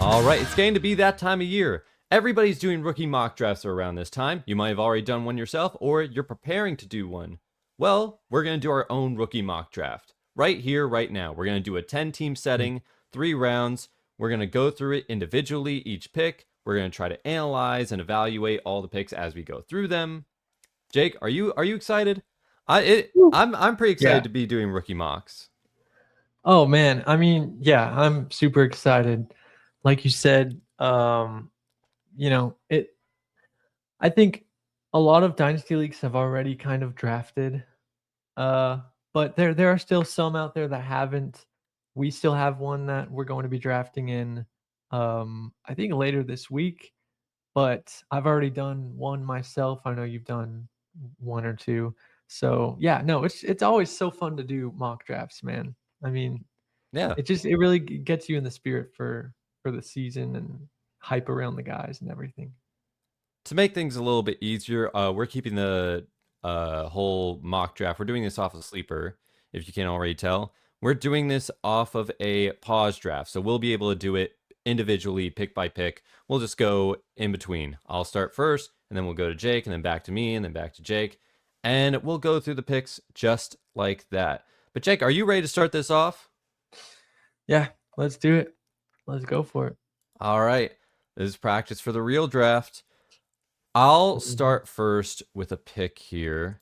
All right, it's getting to be that time of year. Everybody's doing rookie mock drafts around this time. You might have already done one yourself, or you're preparing to do one. Well, we're going to do our own rookie mock draft. Right here, right now. We're going to do a 10-team setting, 3 rounds. We're going to go through it individually, each pick. We're going to try to analyze and evaluate all the picks as we go through them. Jake, are you excited? I'm pretty excited Yeah. to be doing rookie mocks. Oh man. I mean, yeah, I'm super excited. Like you said, it I think a lot of dynasty leagues have already kind of drafted. Uh, but there are still some out there that haven't. We still have one that we're going to be drafting in I think later this week, but I've already done one myself. I know you've done one or two. So, yeah, no, it's always so fun to do mock drafts, man. I mean, Yeah. it really gets you in the spirit for the season and hype around the guys and everything. To make things a little bit easier, we're keeping the whole mock draft. We're doing this off of Sleeper, if you can't already tell. We're doing this off of a pause draft, so we'll be able to do it individually, pick by pick. We'll just go in between. I'll start first, and then we'll go to Jake, and then back to me, and then back to Jake. And we'll go through the picks just like that. But Jake, are you ready to start this off? Yeah, let's do it. Let's go for it. All right. This is practice for the real draft. I'll Mhm. start first with a pick here.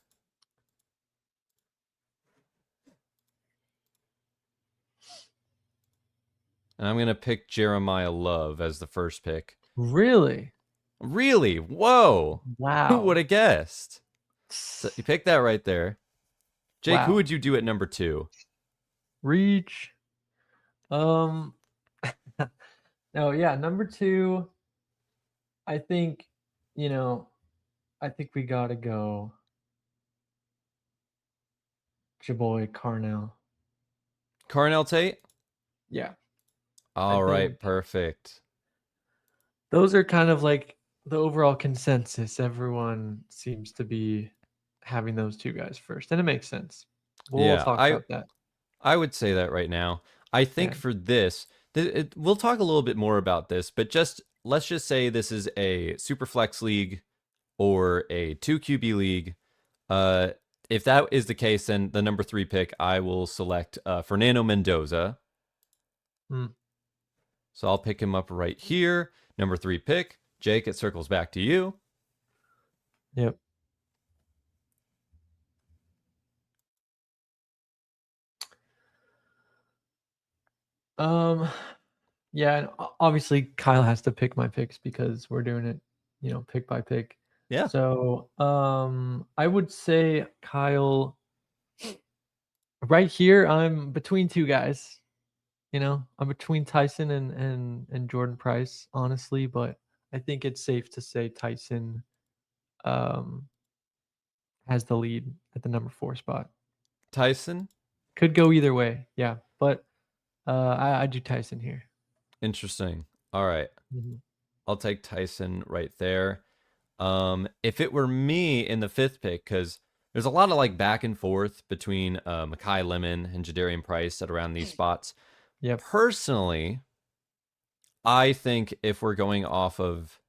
And I'm going to pick Jeremiah Love as the first pick. Really? Really? Whoa. Who would Wow. have guessed? So you picked that right there. Jake, who Wow. would you do at number 2? Reach. Um no, yeah, number 2, I think, you know, I think we gotta go Jaboy Carnell. Carnell Tate? Yeah. I All right, think perfect. those are kind of like the overall consensus. Everyone seems to be having those two guys first, and it makes sense. We'll Yeah, talk I about that. I would say that right now. I think Yeah. for this, we'll talk a little bit more about this, but just let's just say this is a super flex league or a 2 QB league. Uh, if that is the case, then the number 3 pick, I will select Fernando Mendoza. Mm, So I'll pick him up right here. Number 3 pick. Jake, it circles back to you. yep. Um yeah, and obviously Kyle has to pick my picks because we're doing it, pick by pick. Yeah. So, I would say Kyle right here I'm between two guys. I'm between Tyson and Jordan Price, honestly, but I think it's safe to say Tyson um has the lead at the number 4 spot. Tyson. Could go either way, yeah, but I do Tyson here. Interesting. All right. Mhm. I'll take Tyson right there. If it were me in the 5th pick, because there's a lot of like back and forth between Makai Lemon and Jadarian Price at around these spots. Yep. Personally, I think if we're going off of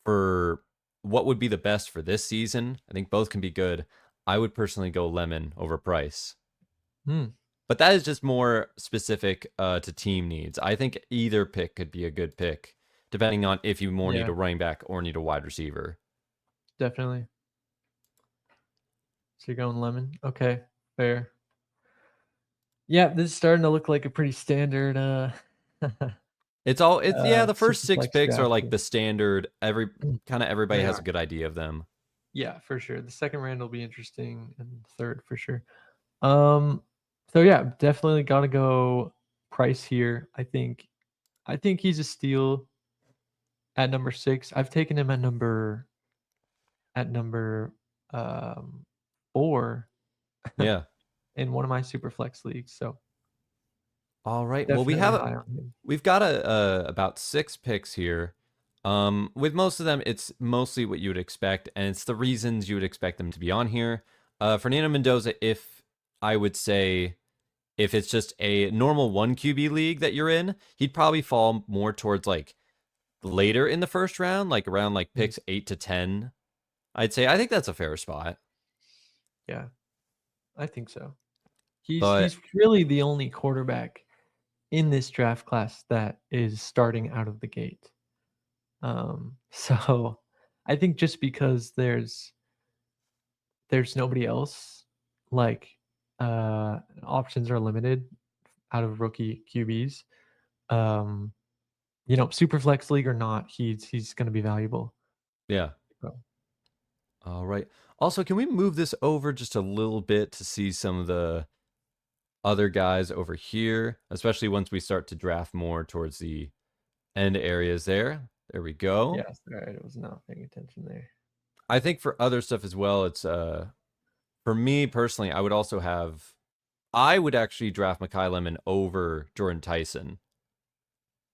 for what would be the best for this season, I think both can be good. I would personally go Lemon over Price. Hmm. But that is just more specific to team needs. I think either pick could be a good pick, depending on if you more need Yeah, a running back or need a wide receiver. definitely. So you're going Lemon? Okay, fair. Yeah, this is starting to look like a pretty standard It's yeah, the first super 6 flex picks are draft like here. the standard. Kind of everybody They has a are. good idea of them. Yeah, for sure. The second round will be interesting, and third for sure. Um, so yeah, definitely gotta go Price here. I think he's a steal at number 6. I've taken him at number um 4 Yeah. in one of my super flex leagues. So All right. Well, definitely high on him. we've got about 6 picks here. With most of them, it's mostly what you would expect, and it's the reasons you would expect them to be on here. Fernando Mendoza, if I would say if it's just a normal 1 QB league that you're in, he'd probably fall more towards like later in the first round, like around like Mm, picks 8 to 10. I'd say I think that's a fair spot. yeah, I think so. He's But really the only quarterback in this draft class that is starting out of the gate. So I think just because there's nobody else, like options are limited out of rookie QBs. Um, super flex league or not, he's going to be valuable. yeah. So, All right. Also, can we move this over just a little bit to see some of the other guys over here, especially once we start to draft more towards the end areas there. There we go. yes, all right. I was not paying attention there. I think for other stuff as well, it's for me personally, I would actually draft Makai Lemon over Jordan Tyson,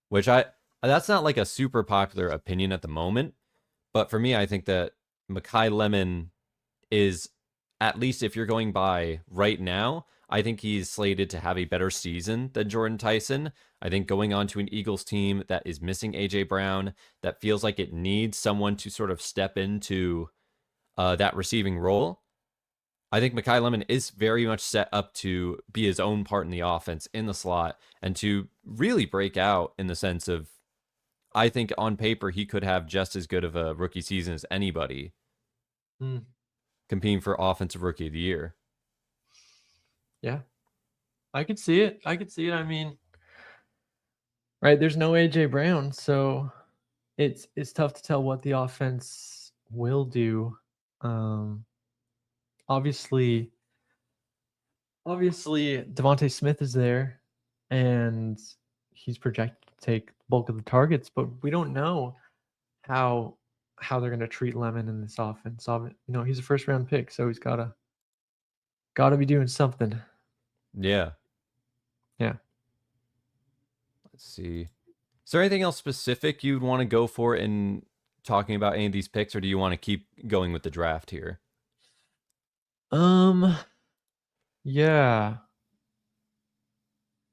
which I that's not like a super popular opinion at the moment, but for me, I think that Makai Lemon is, at least if you're going by right now, I think he's slated to have a better season than Jordan Tyson. I think going on to an Eagles team that is missing AJ Brown, that feels like it needs someone to sort of step into that receiving role. I think Makai Lemon is very much set up to be his own part in the offense in the slot and to really break out in the sense of, I think on paper he could have just as good of a rookie season as anybody Hmm. competing for Offensive Rookie of the Year. Yeah, I could see it. I could see it. I mean, right, there's no AJ Brown, so it's tough to tell what the offense will do. Um, obviously, obviously Devontae Smith is there, and he's projected to take the bulk of the targets, but we don't know how how they're going to treat Lemon in this offense. He's a first round pick, so he's gotta be doing something. Yeah. Yeah. Let's see. Is there anything else specific you'd want to go for in talking about any of these picks, or do you want to keep going with the draft here? Um. Yeah.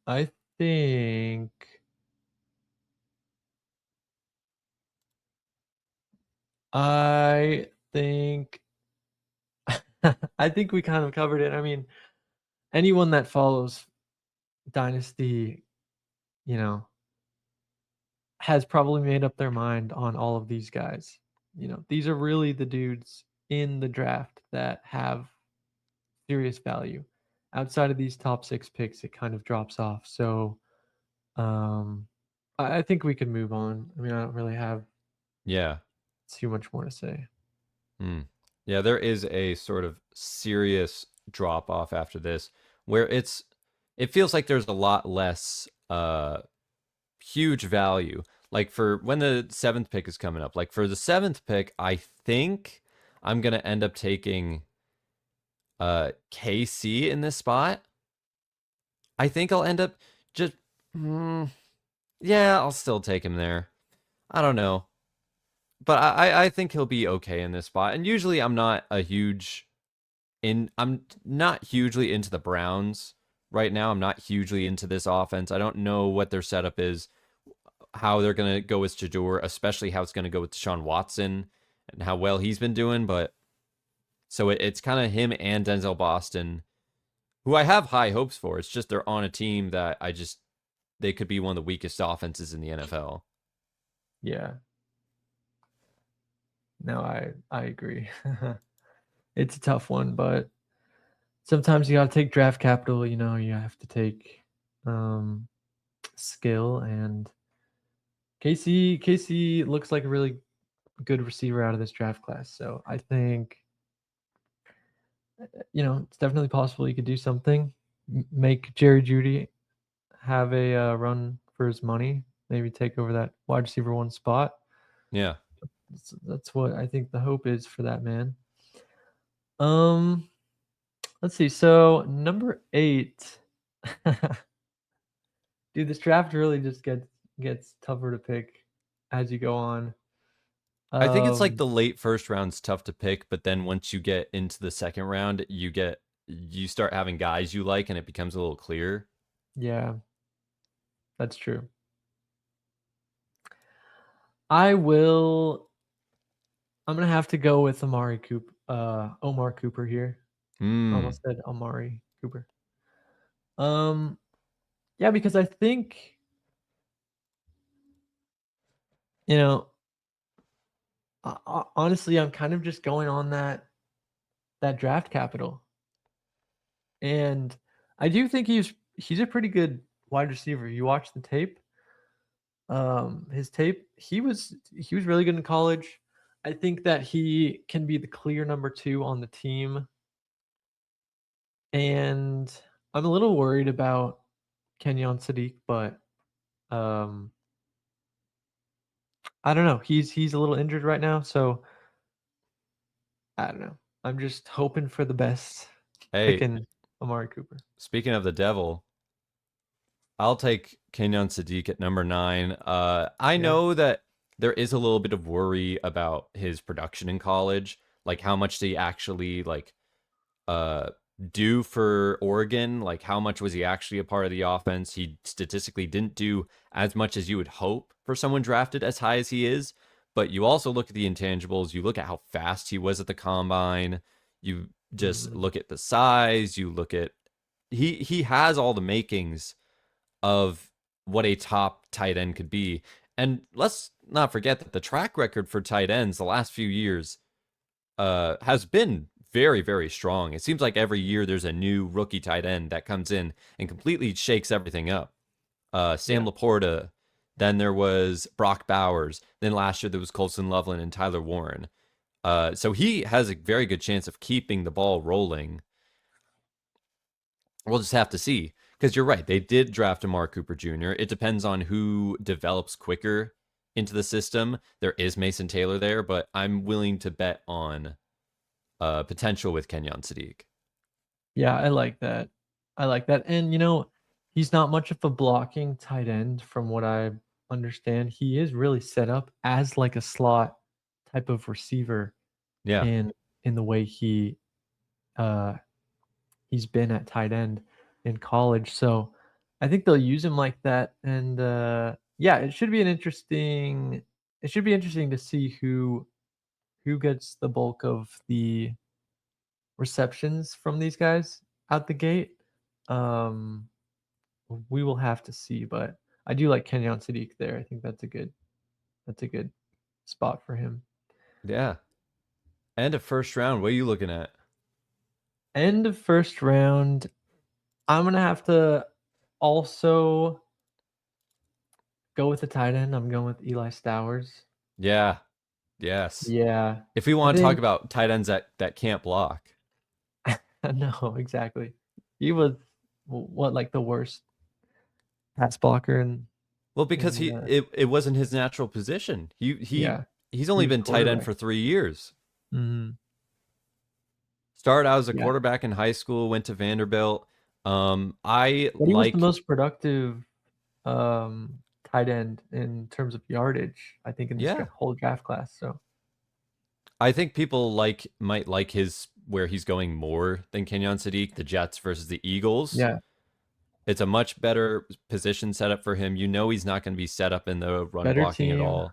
I think. I think. I think we kind of covered it. I mean, anyone that follows Dynasty, you know, has probably made up their mind on all of these guys. These are really the dudes in the draft that have serious value. Outside of these top 6 picks, it kind of drops off. So, I think we can move on. I mean, I don't really have Yeah. too much more to say. Hmm. Yeah, there is a sort of serious drop off after this where it feels like there's a lot less huge value. Like for when the 7th pick is coming up, like for the 7th pick, I think I'm gonna end up taking KC in this spot. I think I'll end up just yeah, I'll still take him there. I don't know. But I think he'll be okay in this spot. And usually I'm not hugely into the Browns right now. I'm not hugely into this offense. I don't know what their setup is, how they're gonna go with Shador, especially how it's gonna go with Deshaun Watson and how well he's been doing. But so it's kind of him and Denzel Boston, who I have high hopes for. It's just they're on a team that they could be one of the weakest offenses in the NFL. Yeah. No, I agree. It's a tough one, but sometimes you got to take draft capital, you have to take skill, and Casey looks like a really good receiver out of this draft class. So I think it's definitely possible he could do something, make Jerry Judy have a run for his money, maybe take over that wide receiver 1 spot. Yeah. That's what I think the hope is for that man. Um, let's see. So number 8, dude, this draft really just gets tougher to pick as you go on. I think it's like Um, the late first round's tough to pick, but then once you get into the second round, you start having guys you like and it becomes a little clearer. Yeah, that's true. I will. I'm gonna have to go with Omar Cooper here. Hmm. Almost said Amari Cooper. Um, yeah, because I think you know, honestly, I'm kind of just going on that draft capital, and I do think he's a pretty good wide receiver. You watch the tape, his tape, he was really good in college. I think that he can be the clear number 2 on the team, and I'm a little worried about Kenyon Sadiq, but um, I don't know. He's a little injured right now, so I don't know. I'm just hoping for the best, Hey, picking Amari Cooper. speaking of the devil, I'll take Kenyon Sadiq at number 9. I Yeah. know that there is a little bit of worry about his production in college, like how much they actually like uh do for Oregon, like how much was he actually a part of the offense? He statistically didn't do as much as you would hope for someone drafted as high as he is, but you also look at the intangibles, you look at how fast he was at the combine, you just Mhm. look at the size, you look at he has all the makings of what a top tight end could be. And let's not forget that the track record for tight ends the last few years has been very, very strong. It seems like every year there's a new rookie tight end that comes in and completely shakes everything up. Sam Yeah. Laporta, then there was Brock Bowers, then last year there was Colson Loveland and Tyler Warren. So he has a very good chance of keeping the ball rolling. We'll just have to see. Because you're right, they did draft Amari Cooper Jr. It depends on who develops quicker into the system. There is Mason Taylor there, but I'm willing to bet on potential with Kenyon Sadiq. Yeah, I like that. I like that. And he's not much of a blocking tight end from what I understand. He is really set up as like a slot type of receiver Yeah, in the way uh he's been at tight end in college. So I think they'll use him like that. And yeah, it should be interesting to see who gets the bulk of the receptions from these guys out the gate. Um, we will have to see, but I do like Kenyon Sadiq there. I think that's a good spot for him. yeah. End of first round. What are you looking at? End of first round. I'm gonna have to also go with the tight end. I'm going with Eli Stowers. Yeah, yes. Yeah, If we I want to talk think about tight ends that can't block, no, exactly. He was what like the worst pass blocker well, because in it wasn't his natural position. yeah, He's he only was been tight end quarterback. for 3 years. Mhm. Started out as a Yeah. quarterback in high school, went to Vanderbilt. I But he was the like, most productive tight end in terms of yardage, I think, in this yeah, whole draft class. So I think people might like his where he's going more than Kenyon Sadiq, the Jets versus the Eagles. yeah, It's a much better position setup for him. You know he's not going to be set up in the run better blocking at team. all.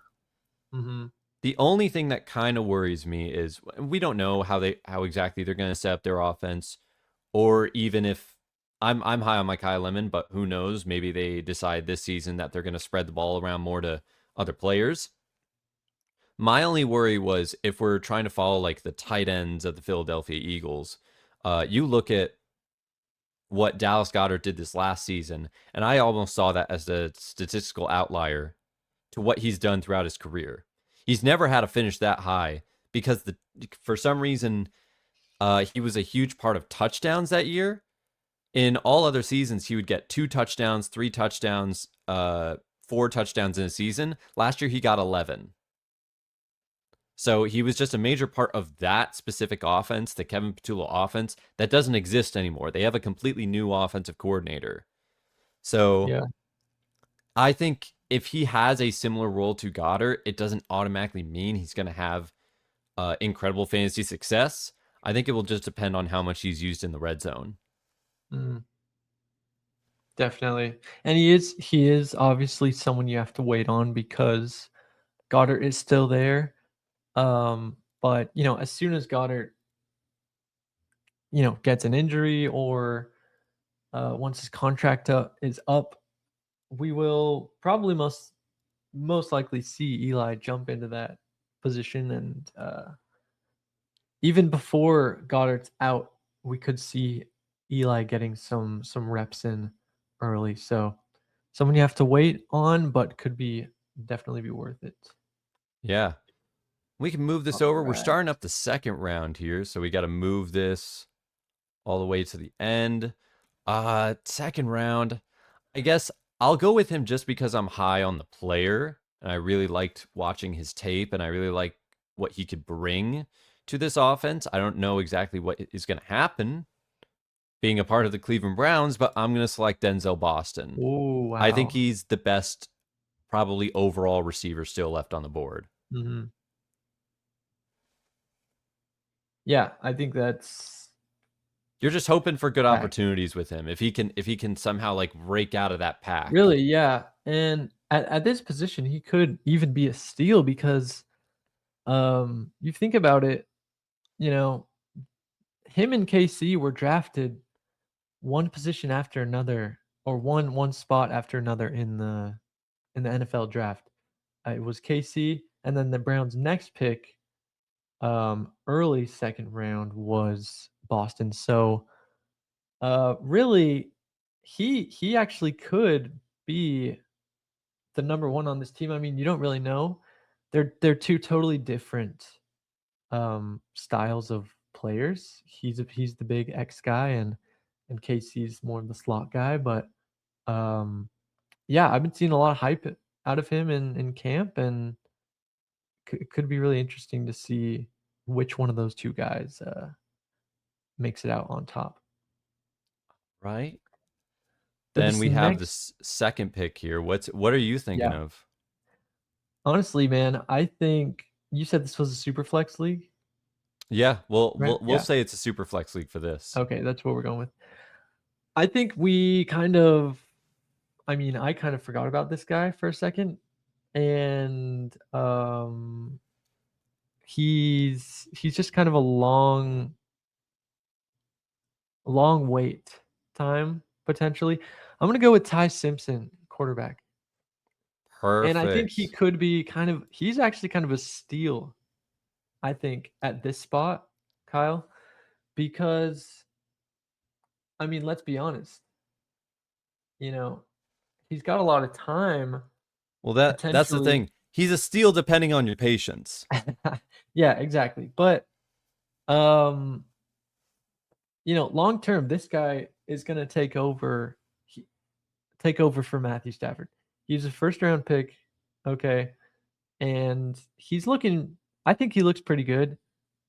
Hmm. The only thing that kind of worries me is we don't know how exactly they're going to set up their offense, or even if I'm high on my Kyle Lemon, but who knows? Maybe they decide this season that they're going to spread the ball around more to other players. My only worry was if we're trying to follow like the tight ends of the Philadelphia Eagles. You look at what Dallas Goedert did this last season, and I almost saw that as a statistical outlier to what he's done throughout his career. He's never had a finish that high because for some reason he was a huge part of touchdowns that year. In all other seasons, he would get 2 touchdowns, 3 touchdowns, 4 touchdowns in a season. Last year, he got 11. So he was just a major part of that specific offense, the Kevin Petula offense, that doesn't exist anymore. They have a completely new offensive coordinator. So Yeah, I think if he has a similar role to Goddard, it doesn't automatically mean he's going to have incredible fantasy success. I think it will just depend on how much he's used in the red zone. Mm, definitely. And he is obviously someone you have to wait on because Goddard is still there. But as soon as Goddard, gets an injury or once his contract is up, we will probably most likely see Eli jump into that position, and even before Goddard's out, we could see Eli getting some reps in early. So someone you have to wait on, but could be definitely be worth it. Yeah. We can move this All over. We're right. starting up the second round here, so we got to move this all the way to the end. Second round. I guess I'll go with him just because I'm high on the player and I really liked watching his tape and I really like what he could bring to this offense. I don't know exactly what is going to happen being a part of the Cleveland Browns, but I'm going to select Denzel Boston. Oh I think wow. he's the best, probably overall receiver still left on the board. Hmm. Yeah, I think that's You're just hoping for good fact. opportunities with him. If he can somehow like break out of that pack. Really, yeah. And at this position, he could even be a steal because you think about it, you know, him and KC were drafted one position after another, or one spot after another in the NFL draft. It was KC, and then the Browns' next pick, early second round, was Boston. So, really, he actually could be the number one on this team. I mean, you don't really know. They're two totally different styles of players. He's the big X guy, and Casey's more of the slot guy. But um, yeah, I've been seeing a lot of hype out of him in camp, and it could be really interesting to see which one of those two guys makes it out on top. Right? But Then this we have next, this second pick here. What are you thinking yeah, of? honestly, man, I think you said this was a super flex league, Yeah, we'll right? we'll we'll Yeah. say it's a super flex league for this. Okay, that's what we're going with. I think we kind of, I mean, I kind of forgot about this guy for a second, and he's just kind of a long wait time potentially. I'm gonna go with Ty Simpson, quarterback, and I think he Perfect. could be he's actually kind of a steal. I think at this spot, Kyle, because I mean, let's be honest, you know, he's got a lot of time Well, that's the potentially. thing. He's a steal depending on your patience. Yeah, exactly. But um, long term, this guy is gonna take over for Matthew Stafford. He's a first round pick, okay, and he's looking. I think he looks pretty good,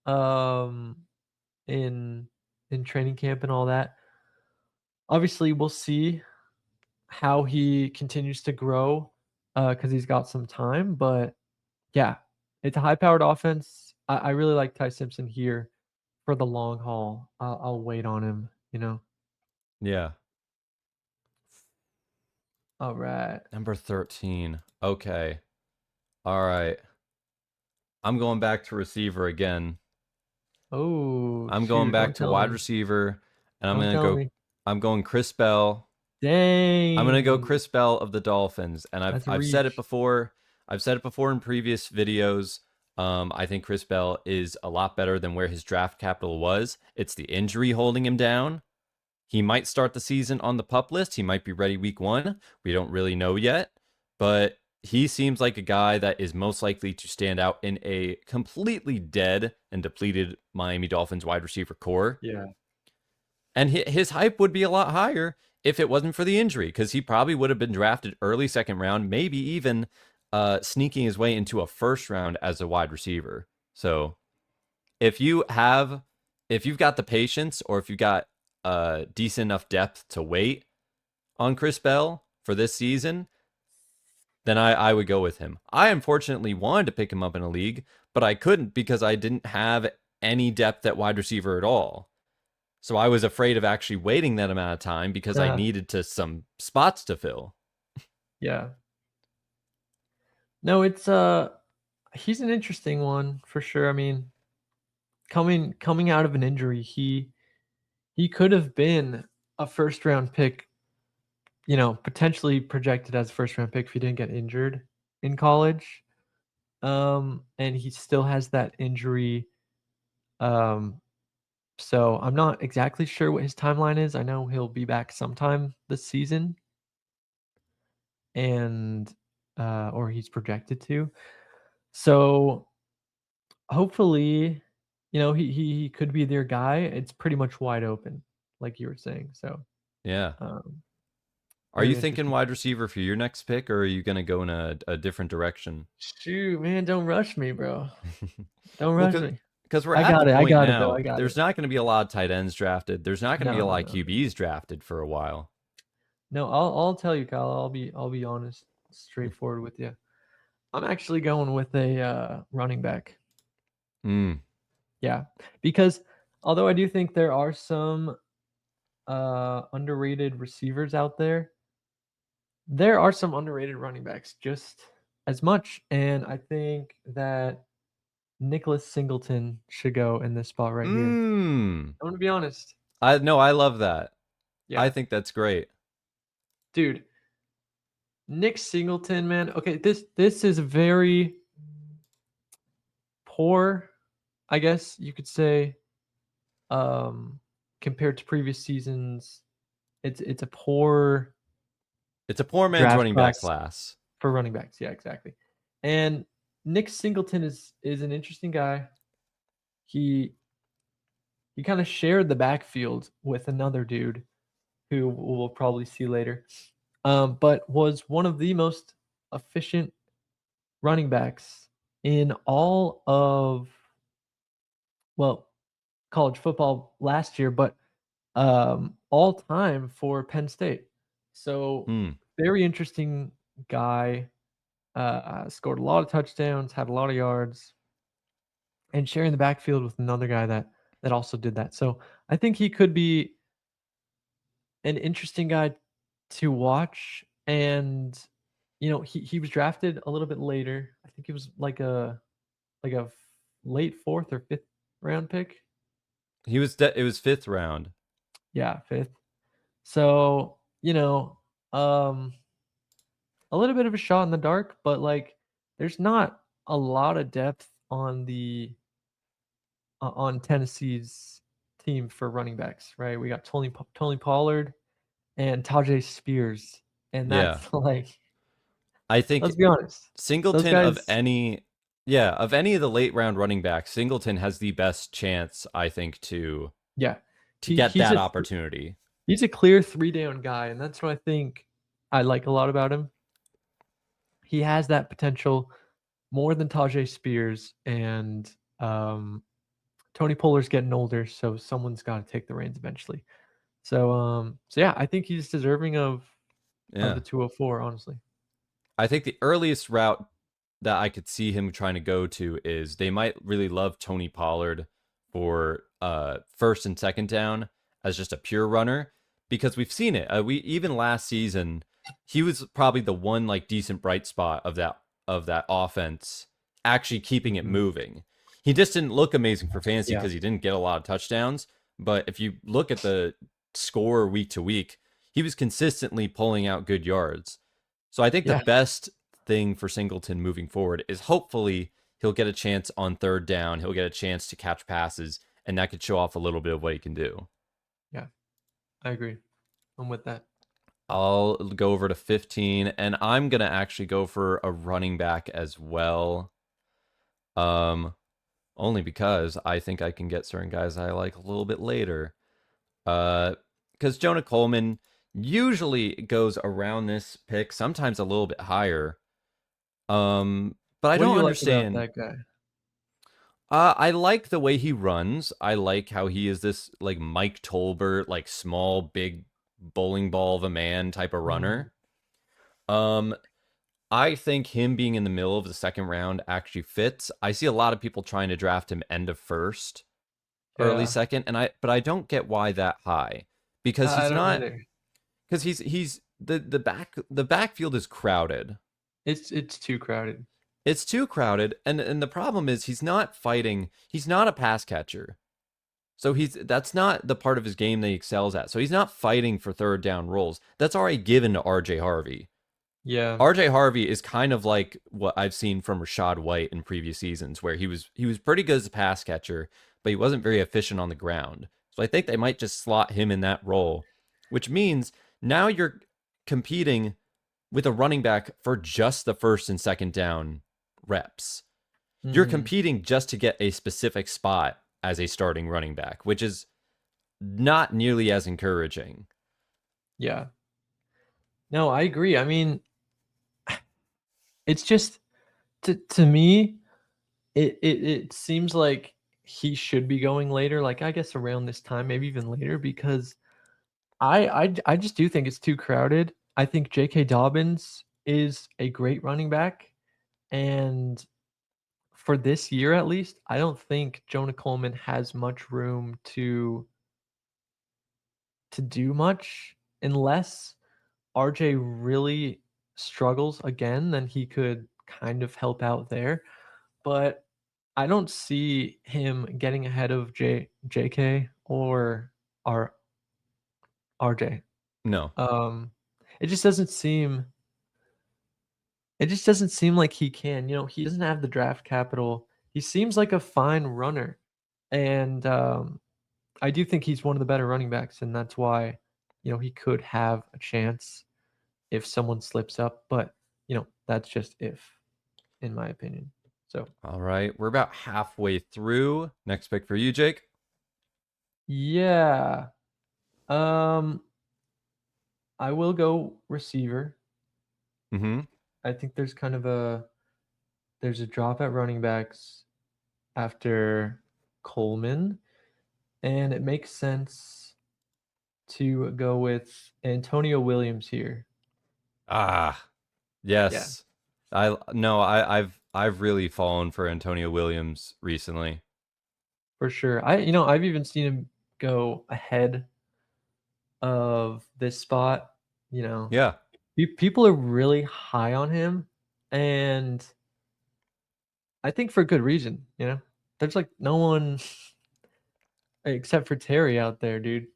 um, in training camp and all that. Obviously, we'll see how he continues to grow, because he's got some time. But yeah, it's a high powered offense. I really like Ty Simpson here for the long haul. I'll wait on him. Yeah. All right. Number 13. Okay. All right. I'm going back to receiver again. Oh, I'm going shoot. back Don't to tell wide me. receiver and Don't tell me. I'm going Chris Bell. I'm going to go Dang. Chris Bell of the Dolphins. And I've That's a I've said it reach. before. I've said it before in previous videos. I think Chris Bell is a lot better than where his draft capital was. It's the injury holding him down. He might start the season on the pup list. He might be ready week 1. We don't really know yet, but he seems like a guy that is most likely to stand out in a completely dead and depleted Miami Dolphins wide receiver core. Yeah. And his hype would be a lot higher if it wasn't for the injury, because he probably would have been drafted early second round, maybe even sneaking his way into a first round as a wide receiver. So if you have, if you've got the patience, or if you've got decent enough depth to wait on Chris Bell for this season, then I would go with him. I unfortunately wanted to pick him up in a league, but I couldn't because I didn't have any depth at wide receiver at all. So I was afraid of actually waiting that amount of time because I needed to some spots to fill. Yeah. No, it's he's an interesting one for sure. I mean, coming out of an injury, he could have been a first round pick, potentially projected as a first round pick if he didn't get injured in college. And he still has that injury. Um, so I'm not exactly sure what his timeline is. I know he'll be back sometime this season, and or he's projected to. So hopefully, he could be their guy. It's pretty much wide open, like you were saying. So Yeah. um, Are you very thinking interesting. wide receiver for your next pick, or are you going to go in a different direction? Shoot, man, don't rush me, bro. Don't Well, rush me. because we're I at the got it. I point got it though. now, I got there's it. not going to be a lot of tight ends drafted. There's not going to be a No, lot of no, QBs drafted for a while. no. I'll tell you, Kyle. I'll be honest, straightforward with you. I'm actually going with a running back. Mm, Yeah, because although I do think there are some underrated receivers out there, there are some underrated running backs just as much, and I think that Nicholas Singleton should go in this spot right here. mm. I'm gonna be honest. I love that. I Yeah, think that's great. dude, Nick Singleton, man. Okay, this is very poor, I guess you could say, um, compared to previous seasons. It's a poor It's a poor man's draft running back class class. for running backs. Yeah, exactly. And Nick Singleton is an interesting guy. He he kind of shared the backfield with another dude who we'll probably see later, but was one of the most efficient running backs in all of, well, college football last year, but all time for Penn State. So Hmm. very interesting guy. Scored a lot of touchdowns, had a lot of yards, and sharing the backfield with another guy that also did that. So I think he could be an interesting guy to watch. And he was drafted a little bit later. I think he was like a late fourth or fifth round pick. It was fifth round. Yeah, fifth. So um, a little bit of a shot in the dark, but like there's not a lot of depth on Tennessee's team for running backs, right? We got Tony Pollard and Tajay Spears, and Yeah. that's like, I think let's be honest, those Singleton guys. of any of the late round running backs, Singleton has the best chance, I think, Yeah, to he get he's that a opportunity. he's a clear three down guy, and that's what I think I like a lot about him. He has that potential more than Tajay Spears, and Tony Pollard's getting older, so someone's got to take the reins eventually. So yeah, I think he's deserving of Yeah. the 204, honestly. I think the earliest route that I could see him trying to go to is they might really love Tony Pollard for first and second down as just a pure runner because we've seen it. We even last season he was probably the one like decent bright spot of that offense actually keeping it Mhm. moving. He just didn't look amazing for fantasy Yeah, because he didn't get a lot of touchdowns, but if you look at the score week to week, he was consistently pulling out good yards. So I think the yeah, best thing for Singleton moving forward is hopefully he'll get a chance on third down. He'll get a chance to catch passes, and that could show off a little bit of what he can do. yeah. I agree. I'm with that. I'll go over to 15, and I'm going to actually go for a running back as well. Um, Only because I think I can get certain guys I like a little bit later. Because Jonah Coleman usually goes around this pick, sometimes a little bit higher. But I What do don't you like about understand. that guy? I like the way he runs. I like how he is this like Mike Tolbert, like small, big bowling ball of a man type of Mhm. runner. Um, I think him being in the middle of the second round actually fits. I see a lot of people trying to draft him end of first. early Yeah. second, but I don't get why that high, because I he's don't not, either. because he's the backfield is crowded. It's too crowded. It's too crowded, and the problem is he's not fighting. He's not a pass catcher. So that's not the part of his game that he excels at. So he's not fighting for third down rolls. That's already given to RJ Harvey. Yeah. RJ Harvey is kind of like what I've seen from Rashad White in previous seasons, where he was pretty good as a pass catcher, but he wasn't very efficient on the ground. So I think they might just slot him in that role, which means now you're competing with a running back for just the first and second down reps. You're Hmm. competing just to get a specific spot as a starting running back, which is not nearly as encouraging. Yeah. No, I agree. I mean, it's just to me, it seems like he should be going later, like I guess around this time, maybe even later, because I just do think it's too crowded. I think J.K. Dobbins is a great running back, and for this year at least, I don't think Jonah Coleman has much room to do much unless RJ really struggles again, then he could kind of help out there. But I don't see him getting ahead of JK or R RJ. No. Um, it just doesn't seem it just doesn't seem like he can. He doesn't have the draft capital. He seems like a fine runner, and I do think he's one of the better running backs, and that's why he could have a chance if someone slips up. But that's just if, in my opinion. So All right. We're about halfway through. Next pick for you, Jake. yeah, um, I will go receiver. Mm-hmm. I think there's a drop at running backs after Coleman, and it makes sense to go with Antonio Williams here. Ah, Yeah, yes. I no, I've really fallen for Antonio Williams recently. for sure. I've even seen him go ahead of this spot. You know, Yeah. people are really high on him, and I think for good reason. There's like no one except for Terry out there, dude.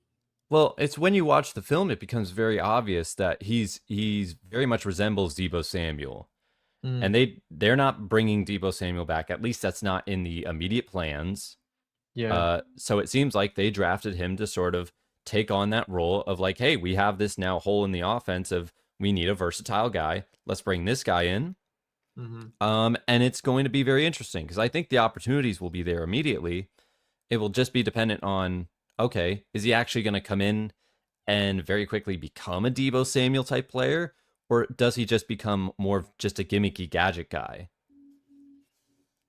Well, it's when you watch the film, it becomes very obvious that he's very much resembles Debo Samuel, and Mm, they're not bringing Debo Samuel back. At least that's not in the immediate plans. yeah. So it seems like they drafted him to sort of take on that role of like, hey, we have this now hole in the offense of we need a versatile guy. Let's bring this guy in. Hmm. And it's going to be very interesting because I think the opportunities will be there immediately. It will just be dependent on, okay, is he actually going to come in and very quickly become a Debo Samuel type player, or does he just become more of just a gimmicky gadget guy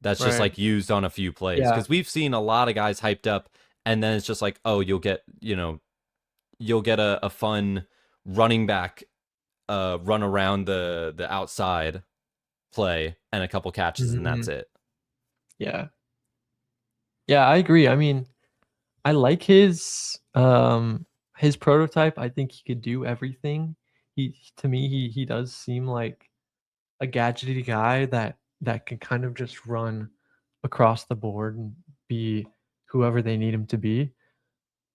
that's just Right. like used on a few plays? Yeah. Because we've seen a lot of guys hyped up, and then it's just like, oh, you'll get a fun running back run around the outside play and a couple catches, and that's Hmm. it. Yeah. Yeah, I agree. I mean, I like his prototype. I think he could do everything. To me, he does seem like a gadgety guy that can kind of just run across the board and be whoever they need him to be.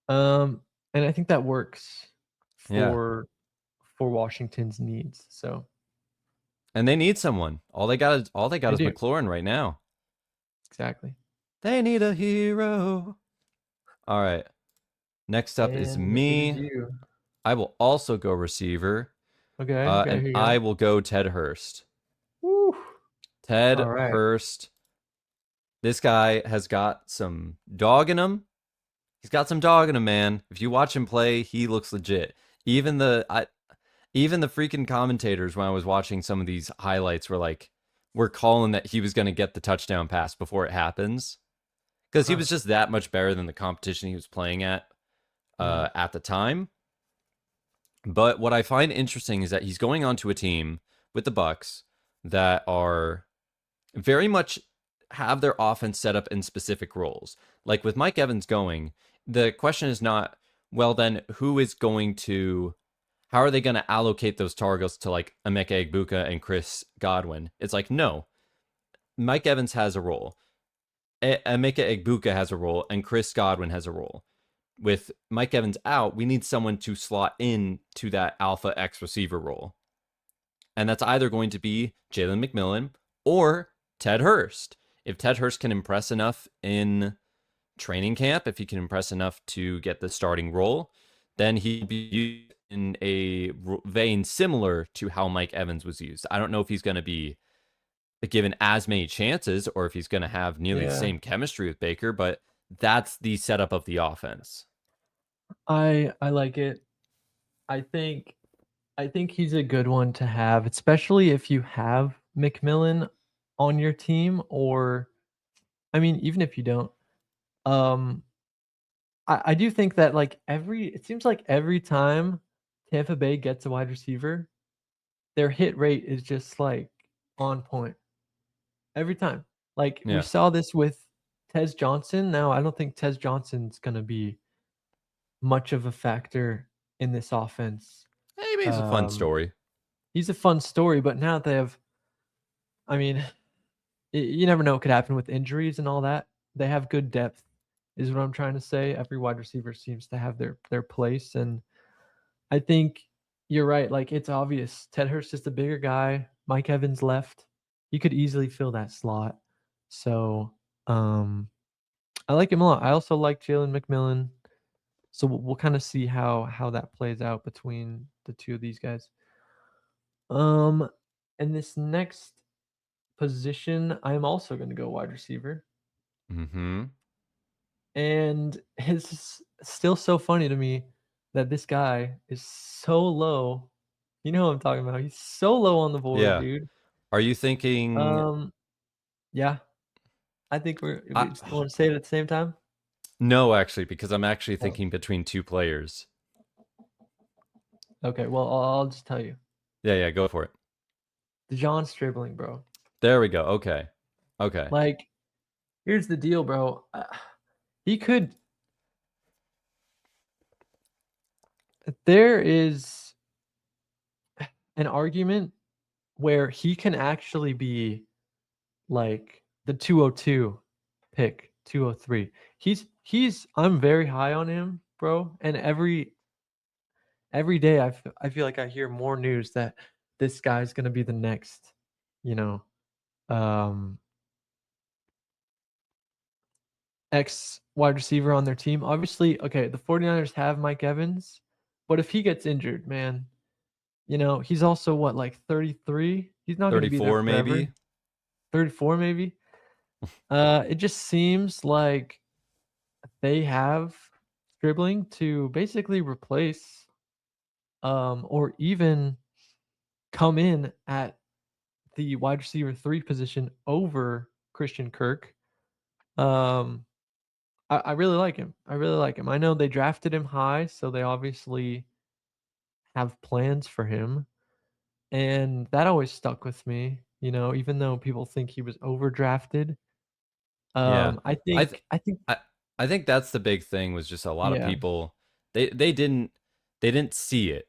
Um, and I think that works Yeah. for Washington's needs. So And they need someone. All they got they is do. McLaurin right now. Exactly. They need a hero. All right. Next up is And it is me. you. I will also go receiver. Okay, okay, And here you I go. will go Ted Hurst. Woo. Ted All right. Hurst. This guy has got some dog in him. He's got some dog in him, man. If you watch him play, he looks legit. Even even the freaking commentators when I was watching some of these highlights were calling that he was going to get the touchdown pass before it happens because he Huh. was just that much better than the competition he was playing Mhm. at the time. But what I find interesting is that he's going onto a team with the Bucks that are very much have their offense set up in specific roles. Like with Mike Evans going, the question is not, well, then who is going to, how are they going to allocate those targets to like Emeka Egbuka and Chris Godwin? It's like, no, Mike Evans has a role. Emeka Egbuka has a role, and Chris Godwin has a role. With Mike Evans out, we need someone to slot in to that alpha X receiver role. And that's either going to be Jalen McMillan or Ted Hurst. If Ted Hurst can impress enough in training camp, if he can impress enough to get the starting role, then he'd be used in a vein similar to how Mike Evans was used. I don't know if he's going to be given as many chances or if he's going to have nearly the Yeah. same chemistry with Baker, but that's the setup of the offense. I like it. I think I think he's a good one to have, especially if you have McMillan on your team, or I mean, even if you don't. Um, I do think that like it seems like every time Tampa Bay gets a wide receiver, their hit rate is just like on point every time. Like we Yeah. saw this with Tez Johnson. Now I don't think Tez Johnson's gonna be much of a factor in this offense. Maybe it's a fun Um, story. he's a fun story, but now they have. I mean, you never know what could happen with injuries and all that. They have good depth, is what I'm trying to say. Every wide receiver seems to have their place, and I think you're right. Like it's obvious. Ted Hurst is the bigger guy. Mike Evans left. He could easily fill that slot. So I like him a lot. I also like Jalen McMillan. So we'll kind of see how that plays out between the two of these guys. Um, and this next position, I am also going to go wide receiver. Mm-hmm. And it's still so funny to me that this guy is so low. You know what I'm talking about. He's so low on the board, Yeah. dude. Are you thinking? Um, yeah. I think I, we just want to say it at the same time. no, actually, because I'm actually Oh, thinking between two players. okay. Well, I'll just tell you. Yeah, yeah, go for it. DeJohn Stribling, bro. There we go. Okay. Okay. Like, here's the deal, bro. He could. There is an argument where he can actually be like the 202 pick, 203. He's I'm very high on him, bro. And every day I feel like I hear more news that this guy's going to be the next, you know, um X wide receiver on their team. Obviously, okay, the 49ers have Mike Evans, but if he gets injured, man, he's also what, like 33? He's not going to be there 34 forever. maybe. 34 maybe. It just seems like they have dribbling to basically replace or even come in at the wide receiver 3 position over Christian Kirk. Um I really like him. I really like him. I know they drafted him high, so they obviously have plans for him. And that always stuck with me, even though people think he was overdrafted. Yeah. I I th- think I I think that's the big thing was just a lot of yeah. people they didn't see it.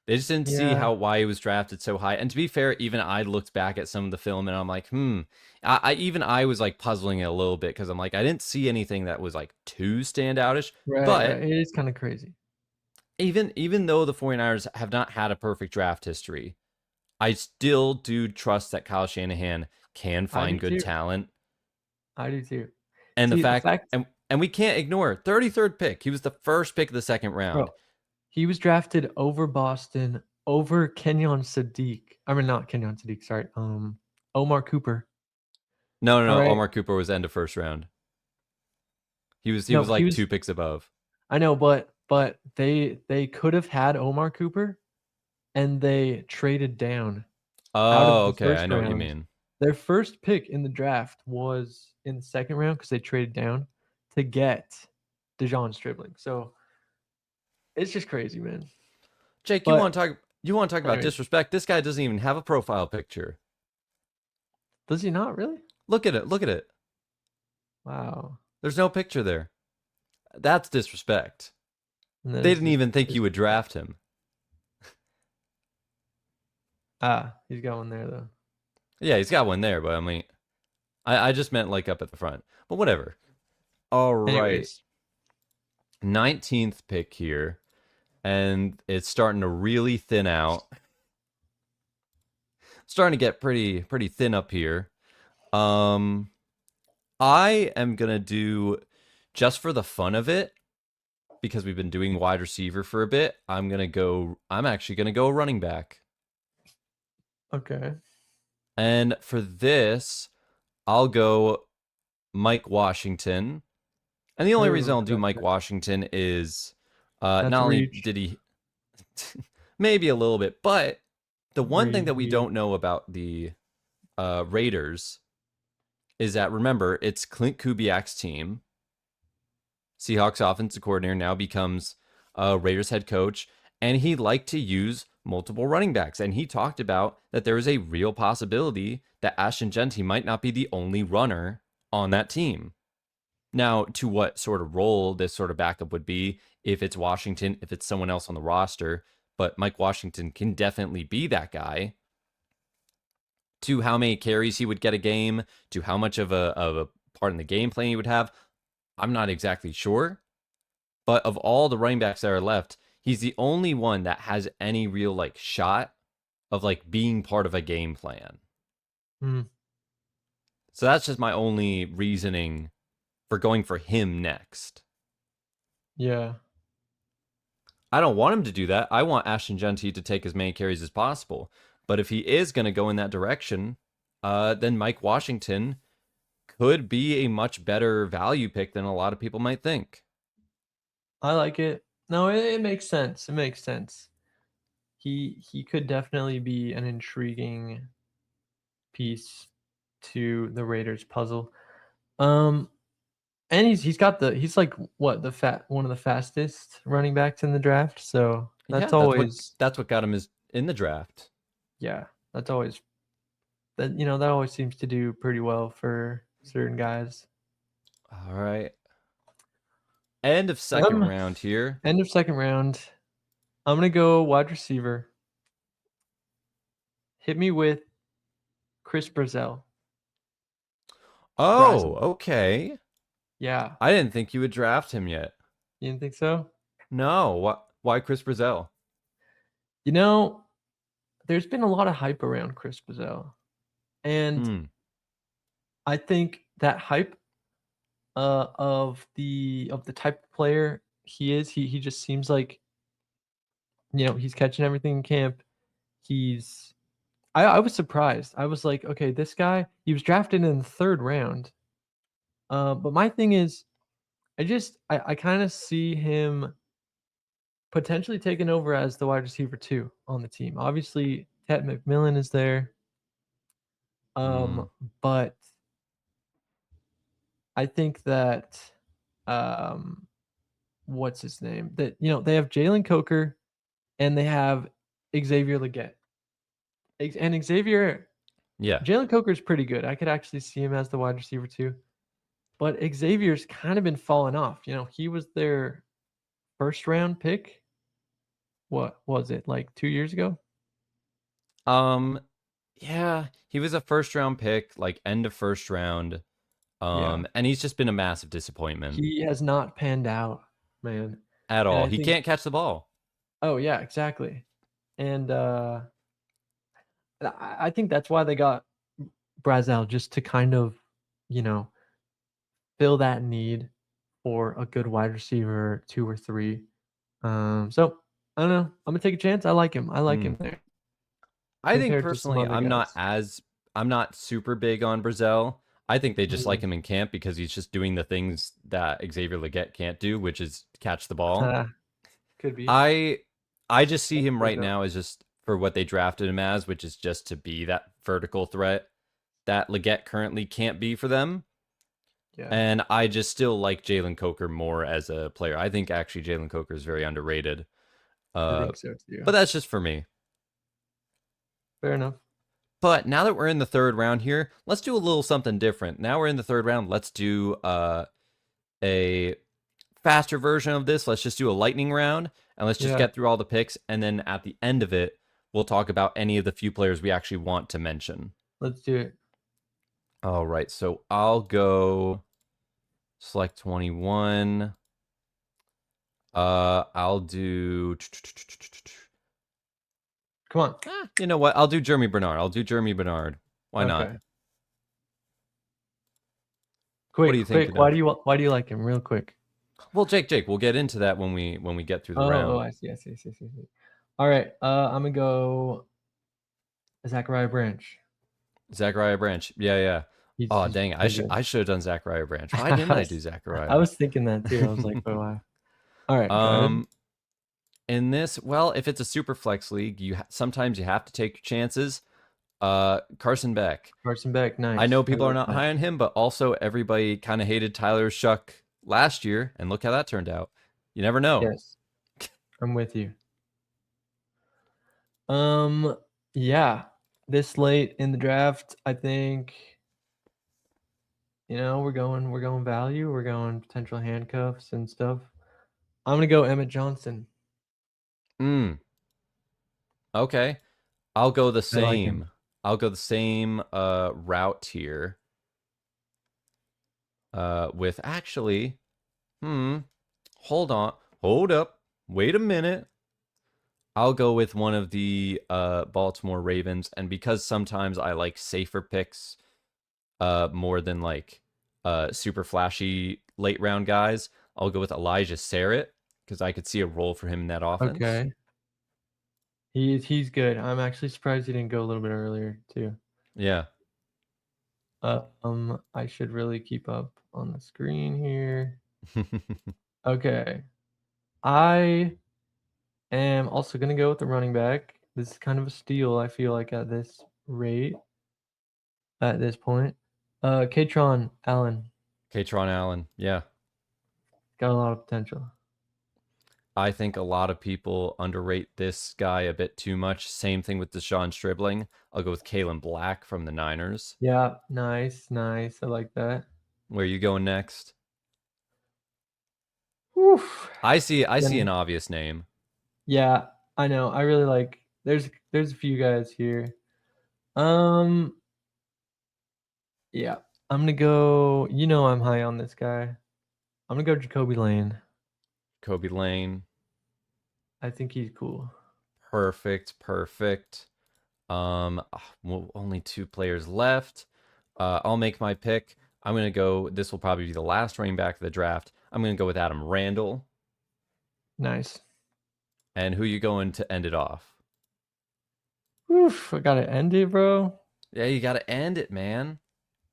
They just didn't see Yeah, how why he was drafted so high. And to be fair, even I looked back at some of the film and I'm like, I was like puzzling it a little bit because I'm like, I didn't see anything that was like too standoutish. right. But It is kind of crazy. even though the 49ers have not had a perfect draft history, I still do trust that Kyle Shanahan can I do find good too. talent. I do too. And the See, the fact fact, and we can't ignore 33rd pick. He was the first pick of the second round. bro, he was drafted over Boston, over Kenyon Sadiq. I mean, not Kenyon Sadiq, sorry. Omar Cooper. No, no, All no. right. Omar Cooper was end of first round. He was No, he like was. two picks above. I know, but they could have had Omar Cooper, and they traded down out of Oh, the okay. I first know what you round. mean. Their first pick in the draft was in the second round because they traded down to get DeJohn Stribling. So it's just crazy, man. Jake, you want But to talk about anyways, disrespect? This guy doesn't even have a profile picture. does he not really? Look at it. Look at it. Wow. There's no picture there. That's disrespect. And that They is didn't even think you would disrespect. draft him. He's got one there though. Yeah, he's got one there, but I mean, I just meant like up at the front. But whatever. All right. Anyways, 19th pick here. And it's starting to really thin out. Starting to get pretty thin up here. Um, I am gonna do, just for the fun of it, because we've been doing wide receiver for a bit. I'm actually gonna go running back. okay. And for this, I'll go Mike Washington. And the only reason Ooh, I'll do Mike okay. Washington is That's not only reach. did he maybe a little bit, but the one thing that we Reach. don't know about the Raiders is that, remember, it's Clint Kubiak's team. Seahawks offensive coordinator now becomes Raiders head coach, and he liked to use multiple running backs. And he talked about that there is a real possibility that Ashton Genty might not be the only runner on that team. Now, to what sort of role this sort of backup would be, if it's Washington, if it's someone else on the roster, but Mike Washington can definitely be that guy. To how many carries he would get a game, to how much of a part in the game plan he would have, I'm not exactly sure. But of all the running backs that are left, he's the only one that has any real like shot of like being part of a game plan. Hmm. So that's just my only reasoning for going for him next. Yeah. I don't want him to do that. I want Ashton Genty to take as many carries as possible. But if he is going to go in that direction, then Mike Washington could be a much better value pick than a lot of people might think. I like it. No, it makes sense. It makes sense. He could definitely be an intriguing piece to the Raiders puzzle. Um, and he's like what the fat one of the fastest running backs in the draft. So Yeah, that's what got him is in the draft. yeah, that's always that always seems to do pretty well for certain guys. All right. End of second Um, round here. End of second round. I'm gonna go wide receiver. Hit me with Chris Brazell. Oh, Brazel. okay. Yeah, I didn't think you would draft him yet. you didn't think so? No. What? Why Chris Brazell? You know, there's been a lot of hype around Chris Brazell, and Hmm. I think that hype of the type of player he is, he just seems like he's catching everything in camp. He's I was surprised. I was like, okay, this guy he was drafted in the third round. But my thing is, I kind of see him potentially taking over as the wide receiver two on the team. Obviously, Ted McMillan is there. Hmm. Um, but I think that um, what's his name? That they have Jalen Coker and they have Xavier Leggett. And Xavier Yeah. Jalen Coker is pretty good. I could actually see him as the wide receiver too. But Xavier's kind of been falling off. He was their first round pick. What was it, like 2 years ago? Um. Yeah. He was a first round pick, like end of first round. Yeah. And he's just been a massive disappointment He has not panned out, man. at And all. I He think can't catch the ball. oh yeah, exactly. And I think that's why they got Brazel just to kind of, you know, fill that need for a good wide receiver, 2 or 3. So, I don't know. I'm gonna take a chance. I like him. I like Hmm. him there I think compared to some personally, other guys. I'm not super big on Brazil. I think they just like Mm. him in camp because he's just doing the things that Xavier Leggett can't do, which is catch the ball. Could be. I I just see That's him fair right enough. now as just for what they drafted him as, which is just to be that vertical threat that Leggett currently can't be for them. Yeah, And I just still like Jalen Coker more as a player. I think actually Jalen Coker is very underrated. I Uh, think so too. but that's just for me. Fair enough. But now that we're in the third round here, let's do a little something different. Now we're in the third round. Let's do a faster version of this. Let's just do a lightning round and let's just Yeah, get through all the picks. And then at the end of it, we'll talk about any of the few players we actually want to mention. let's do it. All right. So I'll go select 21. I'll do. Come on. You know what? I'll do Jeremy Bernard. I'll do Jeremy Bernard. Why not? Okay. What do Quick, you think, quick. Pinot? Why do you like him? Real quick. Well, Jake, we'll get into that when we get through the Oh, round. I see, I see, I see, I see. All right. I'm gonna go Zachariah Branch. Zachariah Branch. Yeah, yeah. Oh, He's dang it. so good. I should have done Zachariah Branch. Why didn't I do I Zachariah? was thinking that too. I was like, oh wow. All right, go ahead. um, in this, well, if it's a super flex league, sometimes you have to take your chances. Carson Beck. Carson Beck, I nice. know I people are like not that. high on him, but also everybody kind of hated Tyler Shuck last year, and look how that turned out. You never know. Yes, I'm with you. Yeah, this late in the draft, I think, we're going value, we're going potential handcuffs and stuff. I'm gonna go Emmett Johnson. Mm, okay. I'll go the I like him. same. I'll go the same route here. With actually, hold on. Hold up. Wait a minute. I'll go with one of the Baltimore Ravens, and because sometimes I like safer picks more than like super flashy late round guys, I'll go with Elijah Sarrett because I could see a role for him in that offense. Okay, he's good. I'm actually surprised he didn't go a little bit earlier too. Yeah. I should really keep up on the screen here. Okay, I am also gonna go with the running back. This is kind of a steal, I feel like, at this rate, at this point. Katron Allen Katron Allen. Yeah. got a lot of potential. I think a lot of people underrate this guy a bit too much. Same thing with Deshaun Stribling. I'll go with Kalen Black from the Niners. Yeah, nice, nice. I like that. Where are you going next? Oof. I see an Then, obvious name. yeah, I know. I really like. There's a few guys here. Um, yeah, I'm gonna go. I'm high on this guy. I'm gonna go Jacoby Lane. Kobe Lane. I think he's cool. Perfect, perfect. Well, only two players left. I'll make my pick. I'm gonna go. This will probably be the last running back of the draft. I'm gonna go with Adam Randall. Nice. And who you going to end it off? Oof, I gotta end it, bro. Yeah, you got to end it, man.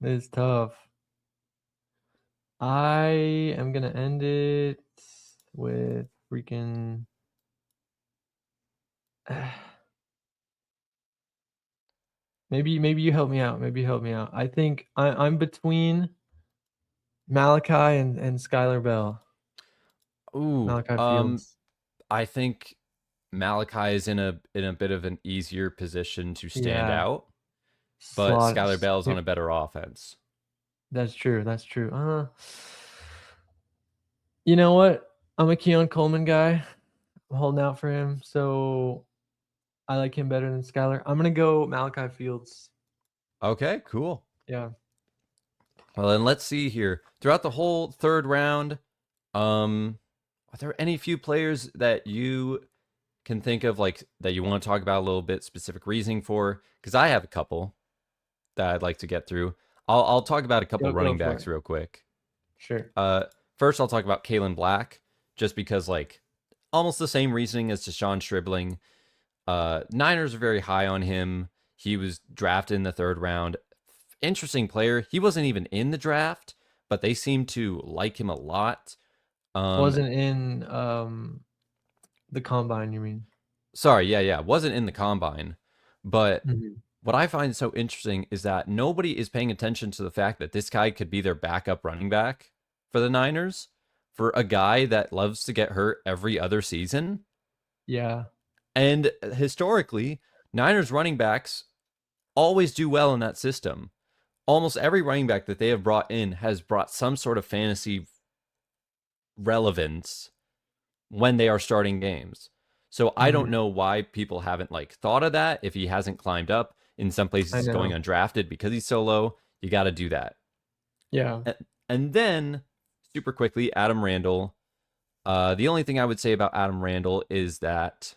It's tough. I am gonna end it with freaking. Maybe you help me out. Maybe you help me out. I think I'm between Malachi and Skylar Bell. Ooh, Malachi Fields. I think Malachi is in a bit of an easier position to stand Yeah. out, but Slot. Skylar Bell's on a better offense. That's true. That's true. You know what? I'm a Keon Coleman guy. I'm holding out for him, so I like him better than Skylar. I'm gonna go Malachi Fields. Okay, cool. Yeah. Well, then let's see here. Throughout the whole third round, are there any few players that you can think of like that you want to talk about a little bit specific reasoning for? Because I have a couple that I'd like to get through. I'll talk about a couple Go running for backs it. real quick. Sure. First I'll talk about Kalen Black, just because like almost the same reasoning as Deshaun Stribling. Niners are very high on him. He was drafted in the third round. Interesting player. He wasn't even in the draft, but they seem to like him a lot. Um, Wasn't in the combine, you mean? Sorry, yeah, wasn't in the combine, but Mhm. what I find so interesting is that nobody is paying attention to the fact that this guy could be their backup running back for the Niners, for a guy that loves to get hurt every other season. Yeah. And historically, Niners running backs always do well in that system. Almost every running back that they have brought in has brought some sort of fantasy relevance when they are starting games. So I don't Mhm. know why people haven't like thought of that. If he hasn't climbed up, in some places I he's going know. undrafted because he's so low. You got to do that. Yeah. And then super quickly, Adam Randall. The only thing I would say about Adam Randall is that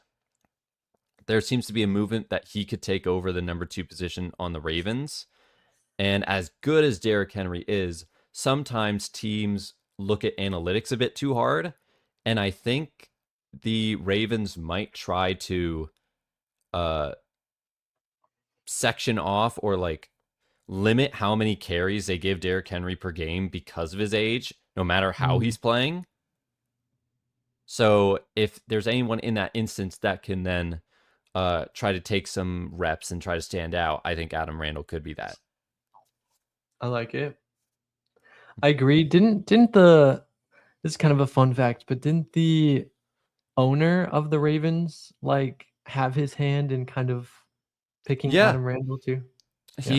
there seems to be a movement that he could take over the number 2 position on the Ravens. And as good as Derrick Henry is, sometimes teams look at analytics a bit too hard. And I think the Ravens might try to uh, section off or like limit how many carries they give Derrick Henry per game because of his age, no matter how Mhm. he's playing. So if there's anyone in that instance that can then try to take some reps and try to stand out, I think Adam Randall could be that. I like it. I agree. Didn't the this is kind of a fun fact, but didn't the owner of the Ravens, like, have his hand in kind of picking Yeah, Adam Randall too? Yeah.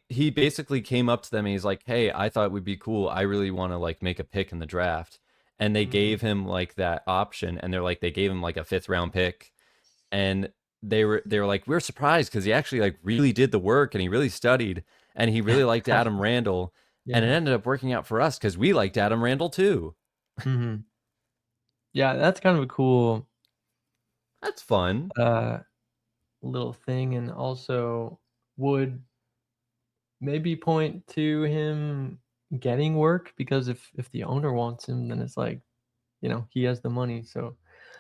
he basically came up to them and he's like, "Hey, I thought it would be cool. I really want to like make a pick in the draft." And they Mhm. gave him like that option and they're like they gave him like a 5th round pick and they were like we're surprised cuz he actually like really did the work and he really studied and he really liked Adam Randall and it Yeah. ended up working out for us cuz we liked Adam Randall too. Mhm. Yeah, that's kind of a cool, That's fun. uh, little thing, and also would maybe point to him getting work, because if the owner wants him, then it's like, he has the money, so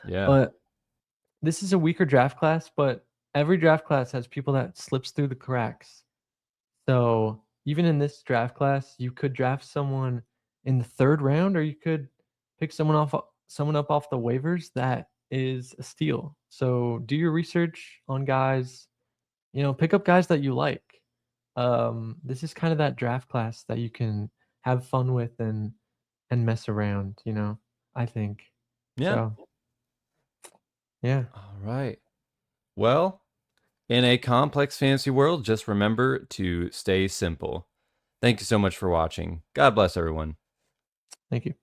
Yeah. but this is a weaker draft class, but every draft class has people that slips through the cracks. So, even in this draft class, you could draft someone in the 3rd round, or you could pick someone up off the waivers that is a steal. So, do your research on guys, pick up guys that you like. This is kind of that draft class that you can have fun with and mess around, I think. Yeah. So, yeah. All right. Well, in a complex fantasy world, just remember to stay simple. Thank you so much for watching. God bless everyone. Thank you.